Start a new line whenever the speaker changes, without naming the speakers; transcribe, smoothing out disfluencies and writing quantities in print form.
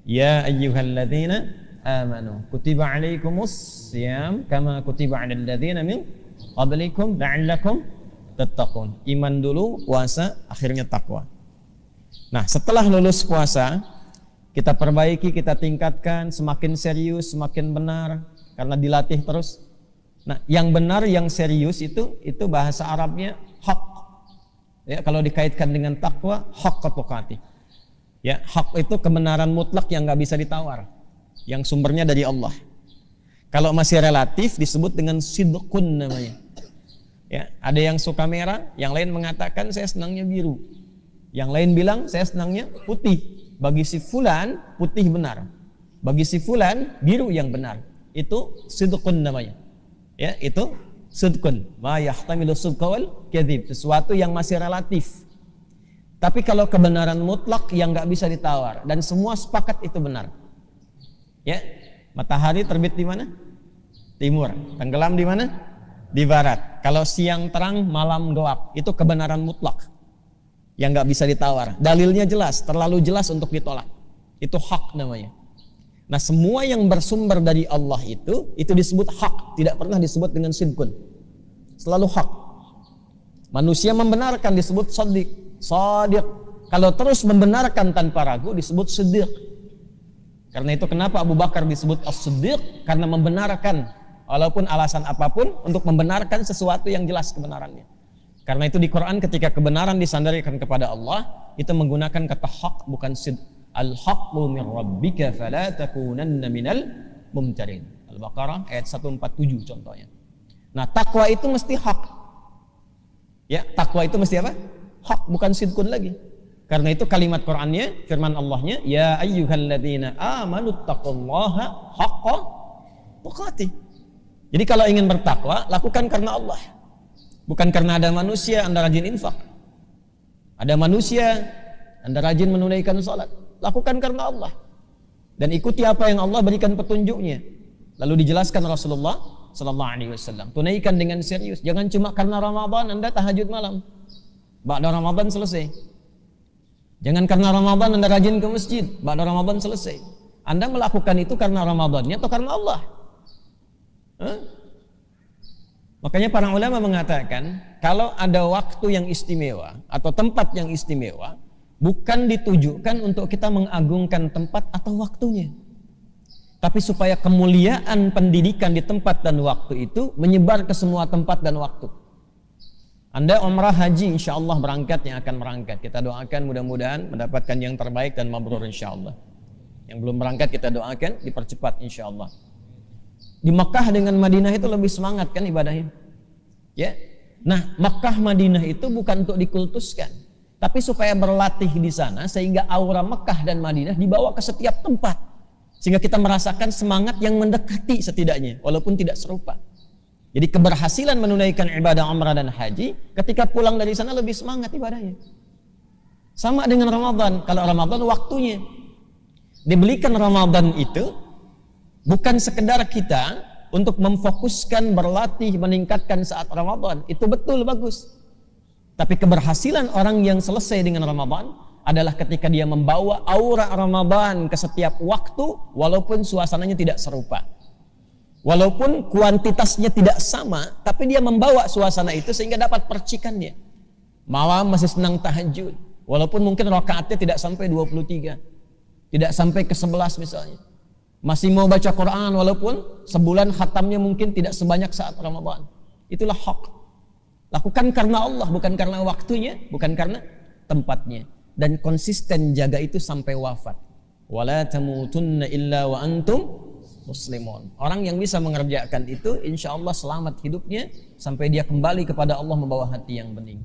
Ya ayyuhalladzina amanu kutiba alaikumus syiyam kama kutiba alal ladzina min qablikum la'allakum tattaqun. Iman dulu, puasa, akhirnya takwa. Nah, setelah lulus puasa, kita perbaiki, kita tingkatkan, semakin serius, semakin benar, karena dilatih terus. Nah, yang benar, yang serius itu bahasa Arabnya haq. Ya, kalau dikaitkan dengan takwa, haqqa tuqatih. Ya, hak itu kebenaran mutlak yang nggak bisa ditawar, yang sumbernya dari Allah. Kalau masih relatif disebut dengan sidqun namanya. Ya, ada yang suka merah, yang lain mengatakan saya senangnya biru. Yang lain bilang saya senangnya putih. Bagi si fulan putih benar, bagi si fulan biru yang benar. Itu sidqun namanya. Ya, itu sidqun. Ma yahtamilu sidqa wal kadzib, sesuatu yang masih relatif. Tapi kalau kebenaran mutlak yang nggak bisa ditawar dan semua sepakat itu benar. Ya, matahari terbit di mana? Timur. Tenggelam di mana? Di barat. Kalau siang terang, malam gelap, itu kebenaran mutlak yang nggak bisa ditawar. Dalilnya jelas, terlalu jelas untuk ditolak. Itu hak namanya. Nah, semua yang bersumber dari Allah itu disebut hak, tidak pernah disebut dengan sidqun. Selalu hak. Manusia membenarkan disebut shadiq. Kalau terus membenarkan tanpa ragu disebut siddiq. Karena itu kenapa Abu Bakar disebut as-siddiq, karena membenarkan walaupun alasan apapun untuk membenarkan sesuatu yang jelas kebenarannya. Karena itu di Quran ketika kebenaran disandarkan kepada Allah, itu menggunakan kata hak, bukan sid. Al-haqqu min rabbika fala takunanna minal mumtarin. Al-Baqarah ayat 147 contohnya. Nah, takwa itu mesti hak. Ya, takwa itu mesti apa? Hak, bukan sidqun lagi. Karena itu kalimat Qur'annya, firman Allahnya, ya ayyuhalladzina amanu taqullaha haqqa tuqatih. Jadi kalau ingin bertakwa, lakukan karena Allah. Bukan karena ada manusia, Anda rajin infak. Ada manusia, Anda rajin menunaikan salat. Lakukan karena Allah. Dan ikuti apa yang Allah berikan petunjuknya. Lalu dijelaskan Rasulullah sallallahu alaihi wasallam. Tunaikan dengan serius. Jangan cuma karena Ramadan Anda tahajud malam. Ba'da Ramadan selesai. Jangan karena Ramadan Anda rajin ke masjid. Ba'da Ramadan selesai. Anda melakukan itu karena Ramadannya atau karena Allah? Makanya para ulama mengatakan kalau ada waktu yang istimewa atau tempat yang istimewa, bukan ditujukan untuk kita mengagungkan tempat atau waktunya, tapi supaya kemuliaan pendidikan di tempat dan waktu itu menyebar ke semua tempat dan waktu. Anda umrah haji insya Allah berangkat, yang akan berangkat kita doakan mudah-mudahan mendapatkan yang terbaik dan mabrur insya Allah. Yang belum berangkat kita doakan dipercepat insya Allah. Di Mekah dengan Madinah itu lebih semangat kan ibadahnya, ya. Nah, Mekah Madinah itu bukan untuk dikultuskan, tapi supaya berlatih di sana sehingga aura Mekah dan Madinah dibawa ke setiap tempat, sehingga kita merasakan semangat yang mendekati setidaknya, walaupun tidak serupa. Jadi keberhasilan menunaikan ibadah umrah dan haji, ketika pulang dari sana lebih semangat ibadahnya. Sama dengan Ramadan. Kalau Ramadan waktunya dibelikan Ramadan itu bukan sekedar kita untuk memfokuskan berlatih meningkatkan saat Ramadan, itu betul bagus. Tapi keberhasilan orang yang selesai dengan Ramadan adalah ketika dia membawa aura Ramadan ke setiap waktu, walaupun suasananya tidak serupa, walaupun kuantitasnya tidak sama, tapi dia membawa suasana itu sehingga dapat percikannya. Malam masih senang tahajud, walaupun mungkin rakaatnya tidak sampai 23, tidak sampai ke 11 misalnya. Masih mau baca Quran walaupun sebulan khatamnya mungkin tidak sebanyak saat Ramadan. Itulah hak. Lakukan karena Allah, bukan karena waktunya, bukan karena tempatnya. Dan konsisten jaga itu sampai wafat. Wala tamutunna illa wa antum muslimun. Orang yang bisa mengerjakan itu insya Allah selamat hidupnya sampai dia kembali kepada Allah membawa hati yang bening.